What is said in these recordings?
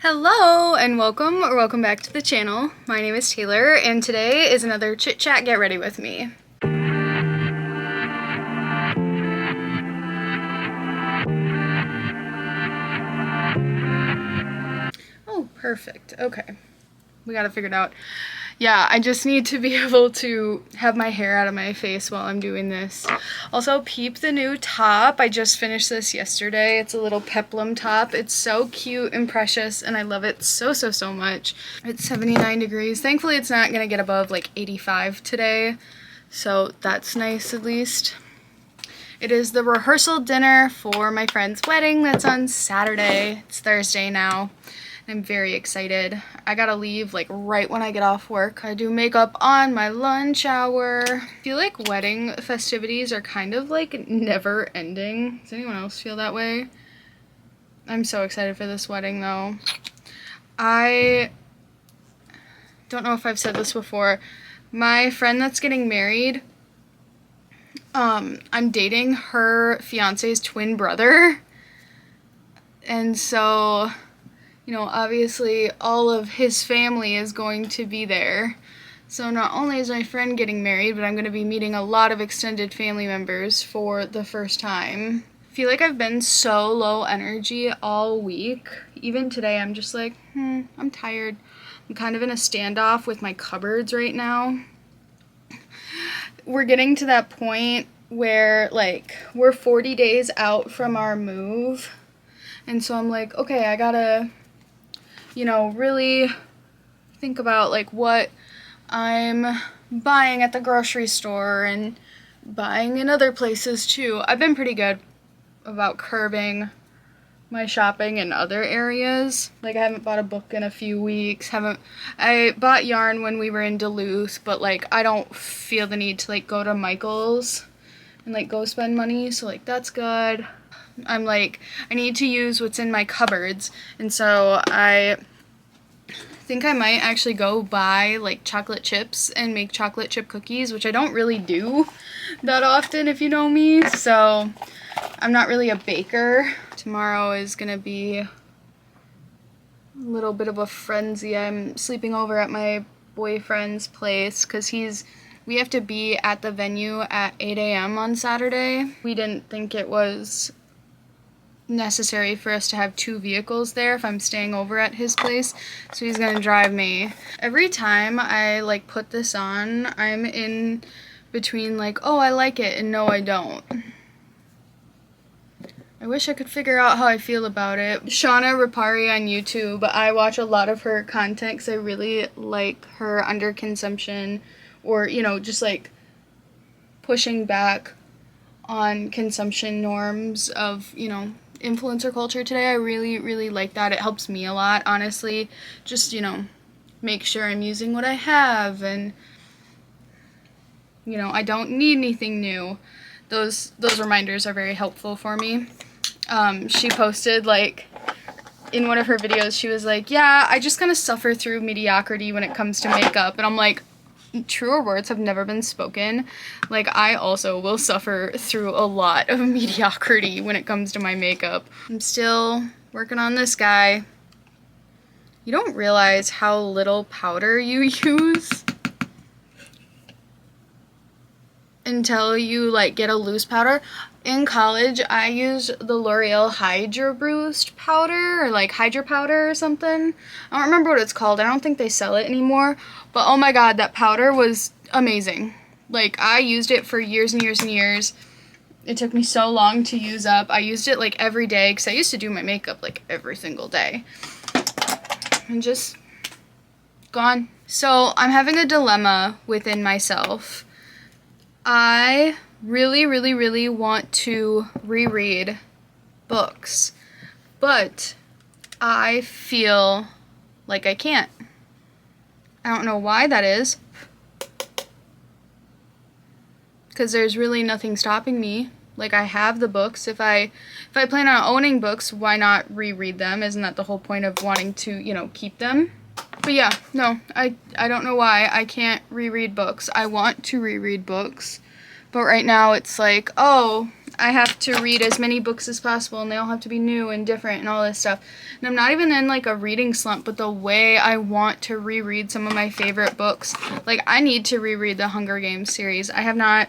Hello and welcome back to the channel. My name is Taylor and today is another chit chat get ready with me. Oh, perfect. Okay. We got it figured out. Yeah, I just need to be able to have my hair out of my face while I'm doing this. Also, peep the new top. I just finished this yesterday. It's a little peplum top. It's so cute and precious, and I love it so much. It's 79 degrees. Thankfully, it's not gonna get above like 85 today, so that's nice at least. It is the rehearsal dinner for my friend's wedding that's on Saturday. It's Thursday now. I'm very excited. I gotta leave like right when I get off work. I do makeup on my lunch hour. I feel like wedding festivities are kind of like never ending. Does anyone else feel that way? I'm so excited for this wedding though. I don't know if I've said this before. My friend that's getting married, I'm dating her fiance's twin brother. And so, you know, obviously all of his family is going to be there. So not only is my friend getting married, but I'm going to be meeting a lot of extended family members for the first time. I feel like I've been so low energy all week. Even today I'm just like, I'm tired. I'm kind of in a standoff with my cupboards right now. We're getting to that point where like we're 40 days out from our move. And so I'm like, okay, I gotta, you know, really think about like what I'm buying at the grocery store and buying in other places too. I've been pretty good about curbing my shopping in other areas. Like I haven't bought a book in a few weeks. I bought yarn when we were in Duluth, but like I don't feel the need to like go to Michael's and like go spend money, so like that's good. I'm like, I need to use what's in my cupboards, and so I think I might actually go buy like chocolate chips and make chocolate chip cookies, which I don't really do that often if you know me, so I'm not really a baker. Tomorrow is gonna be a little bit of a frenzy. I'm sleeping over at my boyfriend's place because we have to be at the venue at 8 a.m. on Saturday. We didn't think it was necessary for us to have two vehicles there if I'm staying over at his place, so he's gonna drive me. Every time I like put this on, I'm in between like, oh, I like it, and no, I don't. I wish I could figure out how I feel about it. Shauna Rapari on YouTube, I watch a lot of her content because I really like her underconsumption, or, you know, just like pushing back on consumption norms of, you know, influencer culture today. I really like that. It helps me a lot, honestly. Just, you know, make sure I'm using what I have, and, you know, I don't need anything new. Those reminders are very helpful for me. She posted, like, in one of her videos, she was like, yeah, I just kind of suffer through mediocrity when it comes to makeup, and I'm like, truer words have never been spoken. Like, I also will suffer through a lot of mediocrity when it comes to my makeup. I'm still working on this guy. You don't realize how little powder you use until you like get a loose powder. In college, I used the L'Oreal Hydra Boost powder, or like Hydra powder or something. I don't remember what it's called. I don't think they sell it anymore. But oh my god, that powder was amazing. Like, I used it for years and years and years. It took me so long to use up. I used it like every day because I used to do my makeup like every single day. And just gone. So I'm having a dilemma within myself. I really want to reread books, but I feel like I can't. I don't know why that is, because there's really nothing stopping me. Like, I have the books. If I plan on owning books, why not reread them? Isn't that the whole point of wanting to, you know, keep them? But yeah, no, I don't know why I can't reread books. I want to reread books, but right now it's like, oh, I have to read as many books as possible, and they all have to be new and different and all this stuff. And I'm not even in like a reading slump, but the way I want to reread some of my favorite books, like I need to reread the Hunger Games series. I have not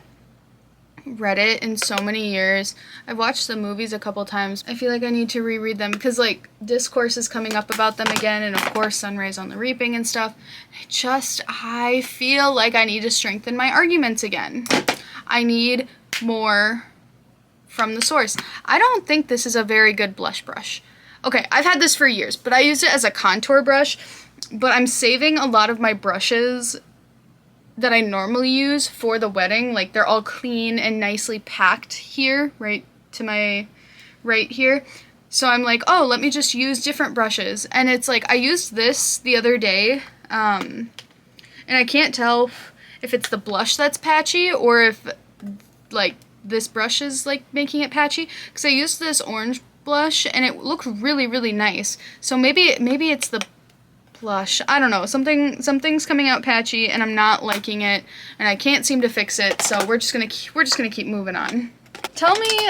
read it in so many years. I've watched the movies a couple times. I feel like I need to reread them because like discourse is coming up about them again, and of course Sunrise on the Reaping and stuff. I feel like I need to strengthen my arguments again. I need more from the source. I don't think this is a very good blush brush. Okay, I've had this for years, but I used it as a contour brush, but I'm saving a lot of my brushes that I normally use for the wedding. Like they're all clean and nicely packed here, right to my right here. So I'm like, oh, let me just use different brushes. And it's like, I used this the other day, and I can't tell if it's the blush that's patchy or if like this brush is like making it patchy, because I used this orange blush and it looked really, really nice. So maybe it's the blush. I don't know. Something's coming out patchy and I'm not liking it and I can't seem to fix it. So we're just gonna keep moving on. Tell me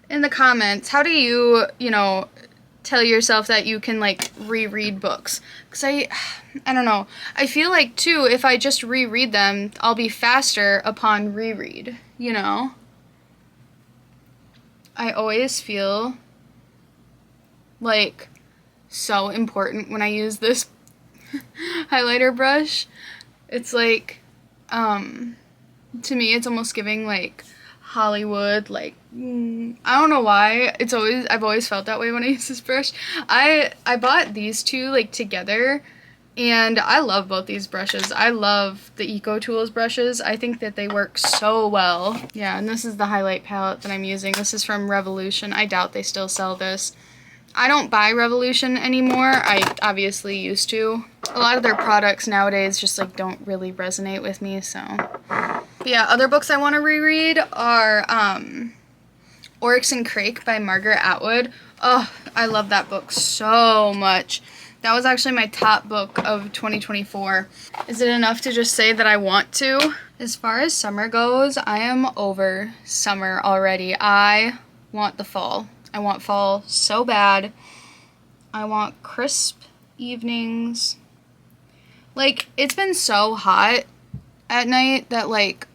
in the comments, how do you tell yourself that you can like reread books? Because I don't know. I feel like too, if I just reread them, I'll be faster upon reread, you know? I always feel like so important when I use this highlighter brush. It's like, to me, it's almost giving like Hollywood, like, I don't know why. I've always felt that way when I use this brush. I bought these two like together, and I love both these brushes. I love the Eco Tools brushes. I think that they work so well. Yeah, and this is the highlight palette that I'm using. This is from Revolution. I doubt they still sell this. I don't buy Revolution anymore. I obviously used to. A lot of their products nowadays just like don't really resonate with me, so. But yeah, other books I want to reread are Oryx and Crake by Margaret Atwood. Oh, I love that book so much. That was actually my top book of 2024. Is it enough to just say that I want to? As far as summer goes, I am over summer already. I want the fall. I want fall so bad. I want crisp evenings. Like, it's been so hot at night that, like,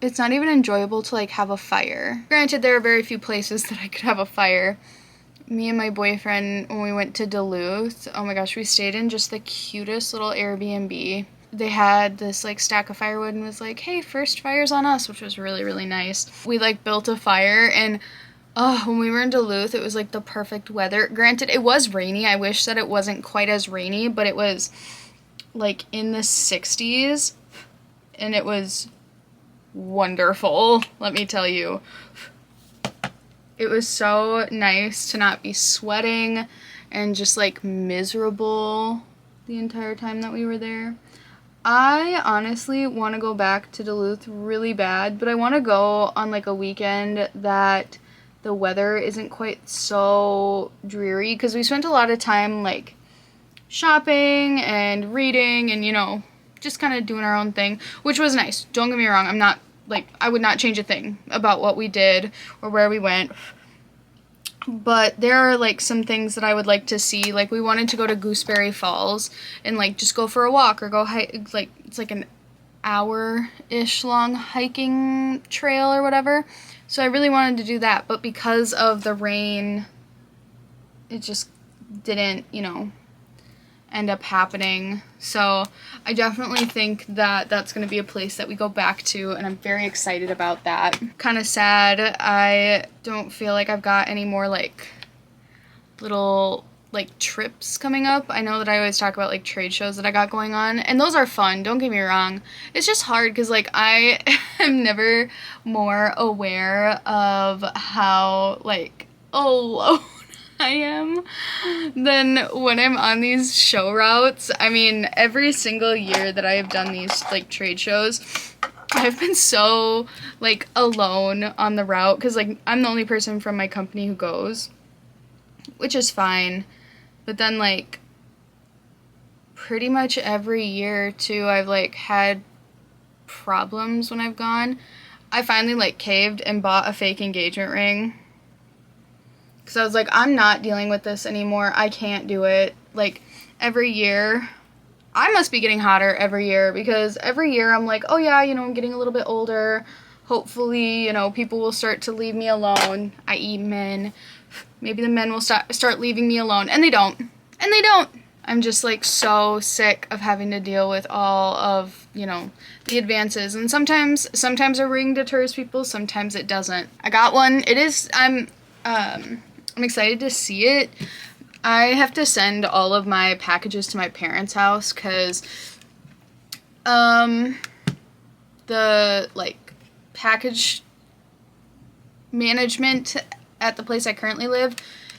it's not even enjoyable to, like, have a fire. Granted, there are very few places that I could have a fire. Me and my boyfriend, when we went to Duluth, oh my gosh, we stayed in just the cutest little Airbnb. They had this, like, stack of firewood and was like, hey, first fire's on us, which was really, really nice. We, like, built a fire, and oh, when we were in Duluth, it was like the perfect weather. Granted, it was rainy. I wish that it wasn't quite as rainy, but it was like in the 60s, and it was wonderful, let me tell you. It was so nice to not be sweating and just like miserable the entire time that we were there. I honestly want to go back to Duluth really bad, but I want to go on like a weekend that the weather isn't quite so dreary, because we spent a lot of time like shopping and reading and just kind of doing our own thing, which was nice. Don't get me wrong, I'm not like, I would not change a thing about what we did or where we went, but there are like some things that I would like to see. Like, we wanted to go to Gooseberry Falls and like just go for a walk or go hike. Like, it's like an hour-ish long hiking trail or whatever. So I really wanted to do that, but because of the rain, it just didn't, end up happening. So I definitely think that that's going to be a place that we go back to, and I'm very excited about that. Kind of sad. I don't feel like I've got any more, like, little, like, trips coming up. I know that I always talk about, like, trade shows that I got going on, and those are fun, don't get me wrong. It's just hard because, like, I am never more aware of how, like, alone I am than when I'm on these show routes. I mean, every single year that I have done these, like, trade shows, I've been so, like, alone on the route because, like, I'm the only person from my company who goes, which is fine. But then, like, pretty much every year, too, I've, like, had problems when I've gone. I finally like caved and bought a fake engagement ring. Because I was like, I'm not dealing with this anymore. I can't do it. Like, every year, I must be getting hotter every year, because every year I'm like, oh yeah, you know, I'm getting a little bit older. Hopefully, you know, people will start to leave me alone, i.e. men. Maybe the men will start leaving me alone. And they don't. And they don't. I'm just like so sick of having to deal with all of, you know, the advances. And sometimes a ring deters people, sometimes it doesn't. I got one. It is, I'm excited to see it. I have to send all of my packages to my parents' house because the like package management at the place I currently live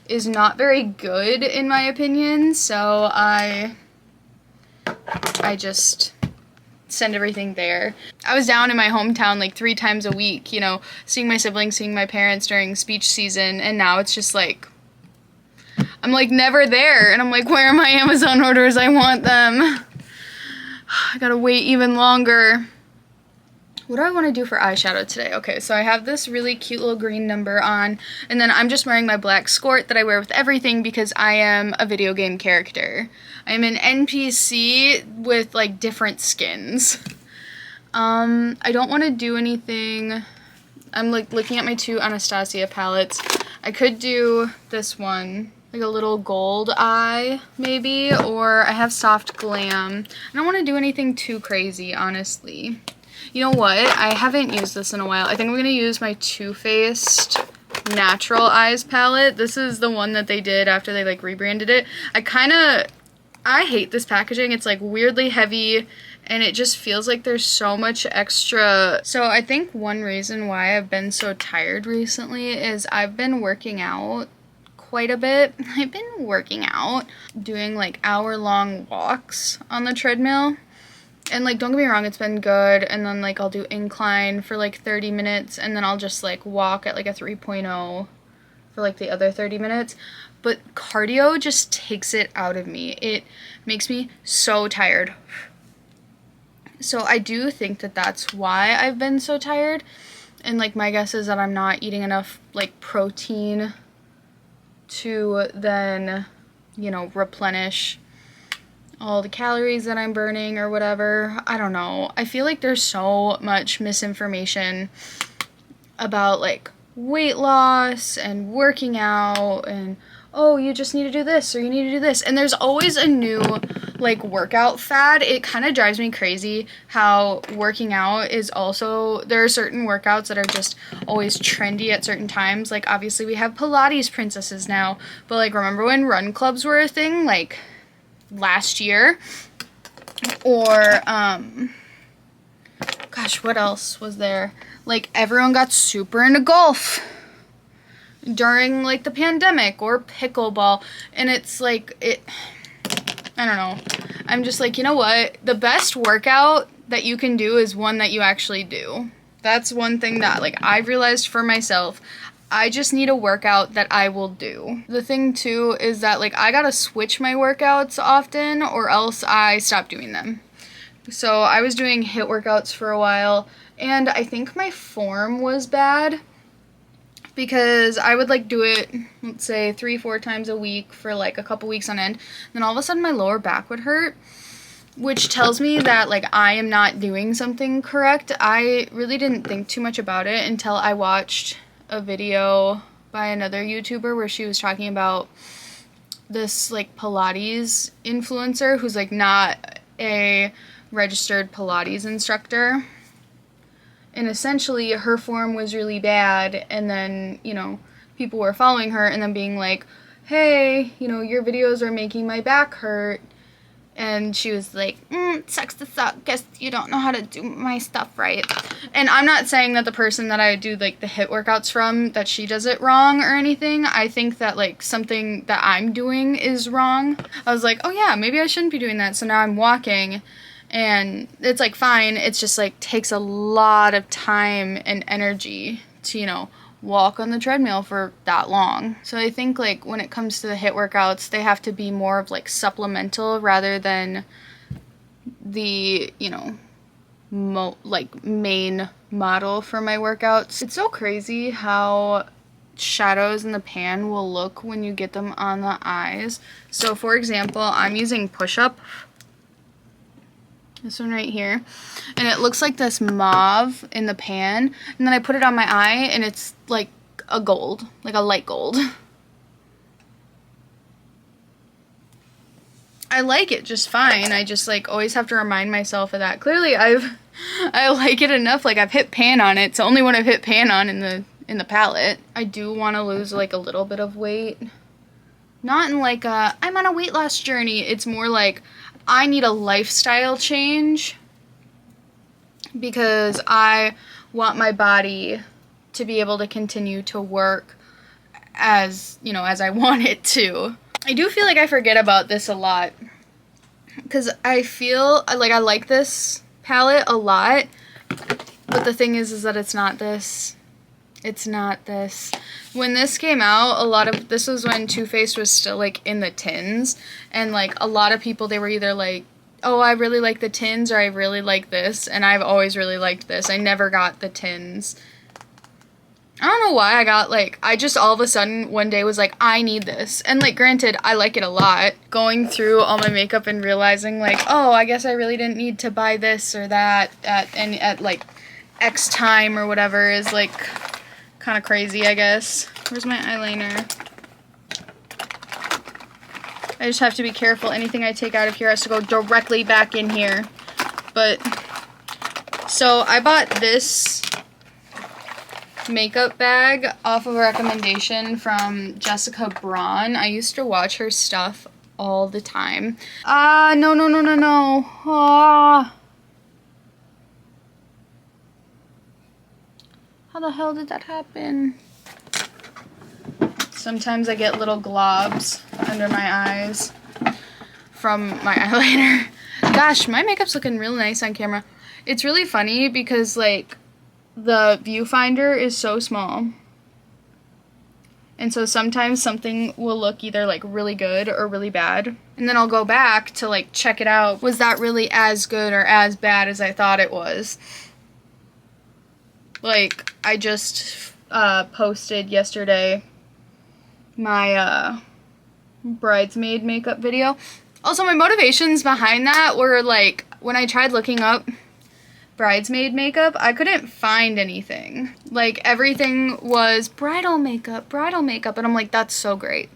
is not very good in my opinion, so I just send everything there. I was down in my hometown like 3 times a week, you know, seeing my siblings, seeing my parents during speech season, and now it's just like I'm like never there, and I'm like, where are my Amazon orders? I want them. I gotta wait even longer. What do I want to do for eyeshadow today? Okay, so I have this really cute little green number on, and then I'm just wearing my black skirt that I wear with everything because I am a video game character. I'm an NPC with like different skins. I don't want to do anything. I'm like looking at my 2 Anastasia palettes. I could do this one, like a little gold eye maybe, or I have soft glam. I don't want to do anything too crazy, honestly. You know what? I haven't used this in a while. I think I'm going to use my Too Faced Natural Eyes palette. This is the one that they did after they like rebranded it. I hate this packaging. It's like weirdly heavy and it just feels like there's so much extra. So I think one reason why I've been so tired recently is I've been working out quite a bit. I've been working out, doing like hour-long walks on the treadmill. And, like, don't get me wrong, it's been good, and then, like, I'll do incline for, like, 30 minutes, and then I'll just, like, walk at, like, a 3.0 for, like, the other 30 minutes. But cardio just takes it out of me. It makes me so tired. So I do think that that's why I've been so tired. And, like, my guess is that I'm not eating enough, like, protein to then, you know, replenish all the calories that I'm burning or whatever. I don't know. I feel like there's so much misinformation about like weight loss and working out and, oh, you just need to do this or you need to do this. And there's always a new like workout fad. It kind of drives me crazy how working out is also, there are certain workouts that are just always trendy at certain times. Like obviously we have Pilates princesses now, but like remember when run clubs were a thing? Like last year, or gosh, what else was there? Like everyone got super into golf during like the pandemic, or pickleball, and it's like I don't know. I'm just like, you know what? The best workout that you can do is one that you actually do. That's one thing that like I've realized for myself. I just need a workout that I will do. The thing too is that like I gotta switch my workouts often or else I stop doing them. So I was doing HIIT workouts for a while and I think my form was bad because I would like do it, let's say 3-4 times a week for like a couple weeks on end. Then all of a sudden my lower back would hurt, which tells me that like I am not doing something correct. I really didn't think too much about it until I watched a video by another YouTuber where she was talking about this like Pilates influencer who's like not a registered Pilates instructor, and essentially her form was really bad, and then, you know, people were following her and then being like, hey, you know, your videos are making my back hurt. And she was like, it sucks to suck, guess you don't know how to do my stuff right. And I'm not saying that the person that I do like the HIIT workouts from, that she does it wrong or anything. I think that like something that I'm doing is wrong. I was like, oh yeah, maybe I shouldn't be doing that. So now I'm walking and it's like fine. It's just like takes a lot of time and energy to, you know, walk on the treadmill for that long. So I think like when it comes to the HIIT workouts, they have to be more of like supplemental rather than the, you know, main model for my workouts. It's so crazy how shadows in the pan will look when you get them on the eyes. So for example, I'm using Push Up, this one right here, and it looks like this mauve in the pan, and then I put it on my eye and it's like a gold, like a light gold. I like it just fine. I just like always have to remind myself of that. Clearly I like it enough. Like I've hit pan on it. It's the only one I've hit pan on in the palette. I do want to lose like a little bit of weight. Not in like a I'm on a weight loss journey. It's more like I need a lifestyle change because I want my body to be able to continue to work as, you know, as I want it to. I do feel like I forget about this a lot because I feel like I like this palette a lot, but the thing is that it's not this. It's not this. When this came out, this was when Too Faced was still like in the tins, and like a lot of people, they were either like, oh, I really like the tins, or I really like this, and I've always really liked this. I never got the tins. I don't know why I just all of a sudden one day was like, I need this. And like, granted, I like it a lot. Going through all my makeup and realizing like, oh, I guess I really didn't need to buy this or that at like X time or whatever is like kind of crazy, I guess. Where's my eyeliner? I just have to be careful. Anything I take out of here has to go directly back in here. But, so I bought this makeup bag off of a recommendation from Jessica Braun. I used to watch her stuff all the time. No. How the hell did that happen? Sometimes I get little globs under my eyes from my eyeliner. Gosh, my makeup's looking real nice on camera. It's really funny because like the viewfinder is so small, and so sometimes something will look either like really good or really bad, and then I'll go back to like check it out. Was that really as good or as bad as I thought it was? Like I just posted yesterday my bridesmaid makeup video. Also, my motivations behind that were like when I tried looking up bridesmaid makeup, I couldn't find anything. Like everything was bridal makeup, and I'm like, that's so great.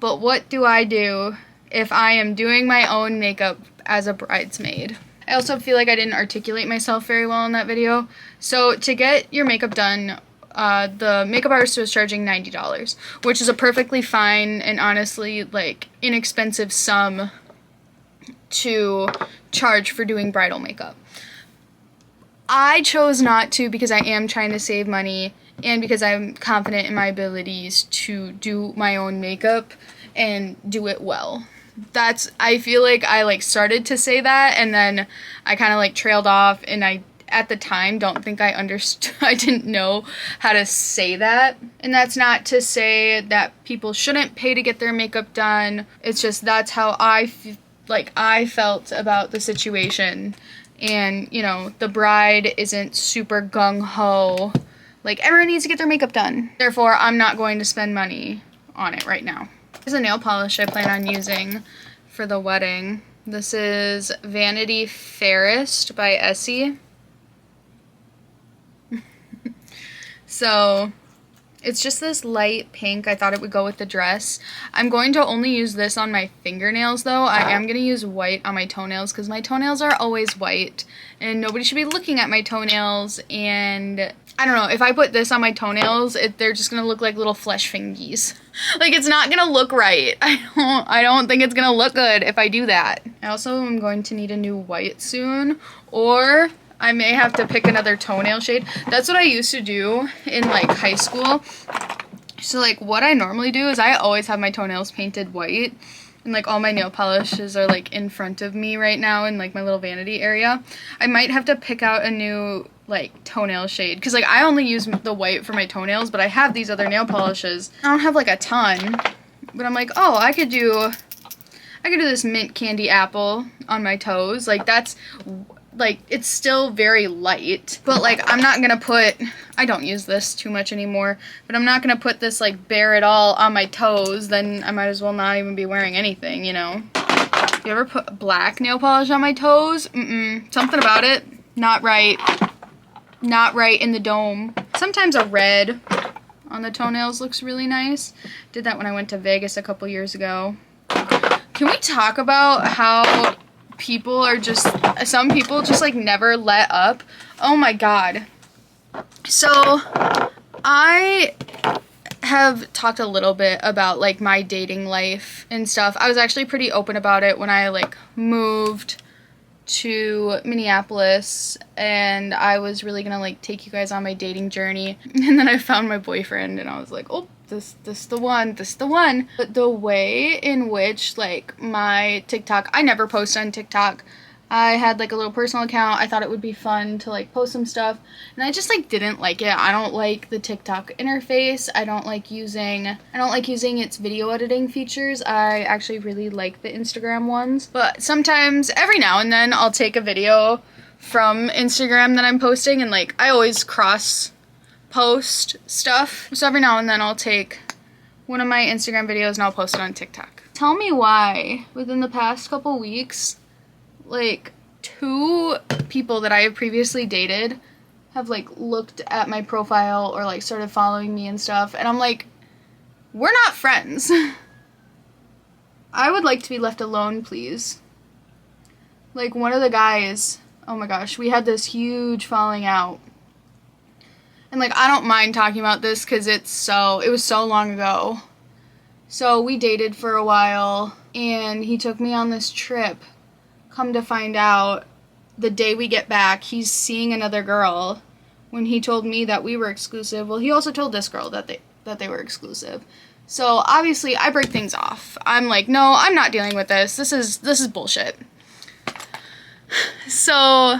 But what do I do if I am doing my own makeup as a bridesmaid? I also feel like I didn't articulate myself very well in that video. So to get your makeup done, the makeup artist was charging $90, which is a perfectly fine and honestly like inexpensive sum to charge for doing bridal makeup. I chose not to because I am trying to save money and because I'm confident in my abilities to do my own makeup and do it well. I feel like I like started to say that and then I kind of like trailed off, and I at the time don't think I understood. I didn't know how to say that. And that's not to say that people shouldn't pay to get their makeup done. It's just that's how I felt about the situation. And, you know, the bride isn't super gung-ho. Like, everyone needs to get their makeup done. Therefore, I'm not going to spend money on it right now. This is a nail polish I plan on using for the wedding. This is Vanity Fairest by Essie. So, it's just this light pink. I thought it would go with the dress. I'm going to only use this on my fingernails, though. I am going to use white on my toenails because my toenails are always white. And nobody should be looking at my toenails. And I don't know, if I put this on my toenails, they're just going to look like little flesh fingies. Like, it's not going to look right. I don't think it's going to look good if I do that. I also am going to need a new white soon. Or I may have to pick another toenail shade. That's what I used to do in like high school. So like what I normally do is I always have my toenails painted white, and like all my nail polishes are like in front of me right now in like my little vanity area. I might have to pick out a new like toenail shade because like I only use the white for my toenails, but I have these other nail polishes. I don't have like a ton, but I'm like, oh, I could do this mint candy apple on my toes. Like that's like, it's still very light, but like, I'm not gonna put, I don't use this too much anymore, but I'm not gonna put this like bare it all on my toes, then I might as well not even be wearing anything, you know? You ever put black nail polish on my toes? Something about it, not right. Not right in the dome. Sometimes a red on the toenails looks really nice. Did that when I went to Vegas a couple years ago. Can we talk about how people are just, some people just like never let up? Oh my god. So I have talked a little bit about like my dating life and stuff. I was actually pretty open about it when I like moved to Minneapolis, and I was really gonna like take you guys on my dating journey, and then I found my boyfriend and I was like, oh, this the one, this the one. But the way in which like my TikTok, I never post on TikTok. I had like a little personal account. I thought it would be fun to like post some stuff, and I just like didn't like it. I don't like the TikTok interface. I don't like using its video editing features. I actually really like the Instagram ones, but sometimes every now and then I'll take a video from Instagram that I'm posting, and like I always cross post stuff. So every now and then I'll take one of my Instagram videos and I'll post it on TikTok. Tell me why within the past couple weeks, like 2 people that I have previously dated have like looked at my profile or like started following me and stuff, and I'm like, we're not friends. I would like to be left alone, please. Like one of the guys, oh my gosh, we had this huge falling out. And like I don't mind talking about this because it was so long ago. So we dated for a while and he took me on this trip. Come to find out, the day we get back, he's seeing another girl when he told me that we were exclusive. Well, he also told this girl that they were exclusive. So obviously I break things off. I'm like, no, I'm not dealing with this. This is bullshit. So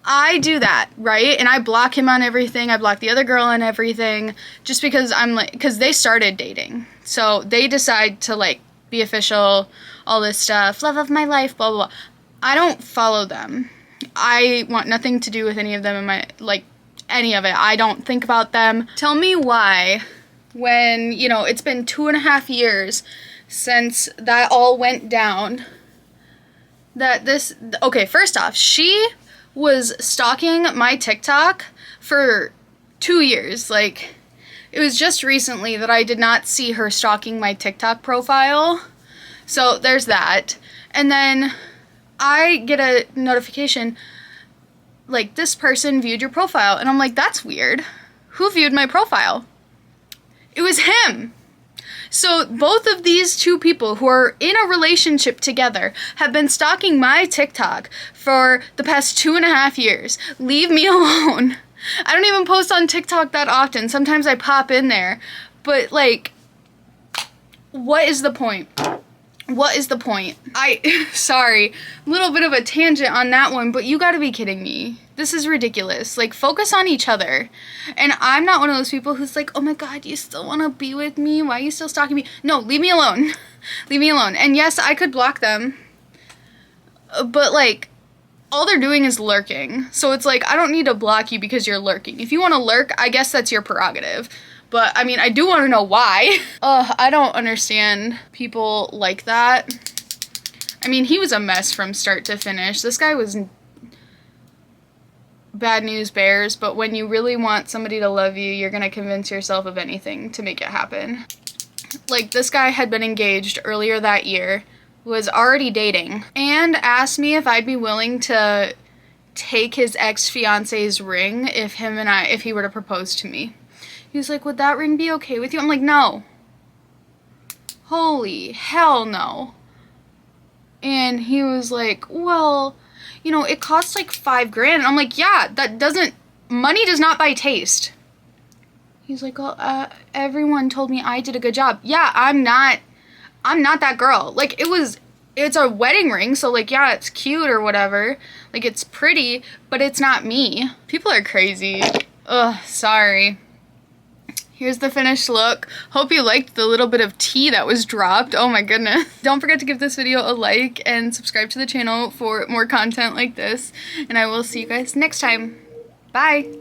I do that, right? And I block him on everything. I block the other girl on everything just because because they started dating. So they decide to like be official, all this stuff, love of my life, blah, blah, blah. I don't follow them. I want nothing to do with any of them in my, like, any of it. I don't think about them. Tell me why, when, you know, it's been 2.5 years since that all went down, that this, okay, first off, she was stalking my TikTok for 2 years, like, it was just recently that I did not see her stalking my TikTok profile. So there's that. And then I get a notification, like, this person viewed your profile. And I'm like, that's weird. Who viewed my profile? It was him. So both of these 2 people who are in a relationship together have been stalking my TikTok for the past 2.5 years. Leave me alone. I don't even post on TikTok that often. Sometimes I pop in there. But, like, what is the point? What is the point? Sorry, a little bit of a tangent on that one, but you gotta be kidding me. This is ridiculous. Like, focus on each other. And I'm not one of those people who's like, oh my god, you still want to be with me? Why are you still stalking me? No, leave me alone. Leave me alone. And yes, I could block them. But, like, all they're doing is lurking. So it's like, I don't need to block you because you're lurking. If you want to lurk, I guess that's your prerogative. But, I mean, I do want to know why. I don't understand people like that. I mean, he was a mess from start to finish. This guy was bad news bears, but when you really want somebody to love you, you're gonna convince yourself of anything to make it happen. Like, this guy had been engaged earlier that year, was already dating, and asked me if I'd be willing to take his ex-fiance's ring if he were to propose to me. He was like, would that ring be okay with you? I'm like, no. Holy hell no. And he was like, well, you know, it costs like $5,000. And I'm like, yeah, money does not buy taste. He's like, well, everyone told me I did a good job. Yeah, I'm not that girl. Like, it's a wedding ring, so like, yeah, it's cute or whatever. Like, it's pretty, but it's not me. People are crazy. Ugh, sorry. Here's the finished look. Hope you liked the little bit of tea that was dropped. Oh my goodness. Don't forget to give this video a like and subscribe to the channel for more content like this. And I will see you guys next time. Bye!